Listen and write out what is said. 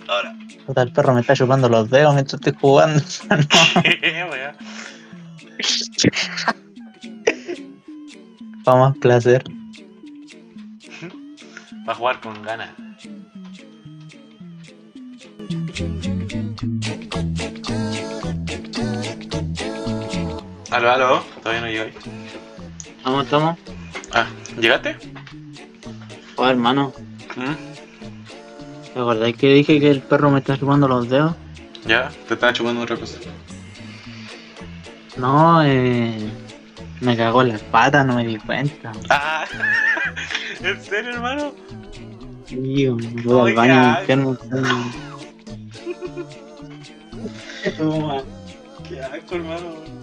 Ahora. Puta, el perro me está chupando los dedos mientras estoy jugando. ¿Qué, weón? Para más placer. Va a jugar con ganas. Aló, aló. Todavía no llegáis. Estamos. Ah, ¿llegaste? Oh, hermano, ¿Mm? ¿te acordáis que dije que el perro me está chupando los dedos? Ya, te estaba chupando otra cosa. No, me cagó las patas, no me di cuenta. Ah, ¿en serio, hermano? Sí, voy al Oye, baño a ay. limpiarme. Qué asco, hermano.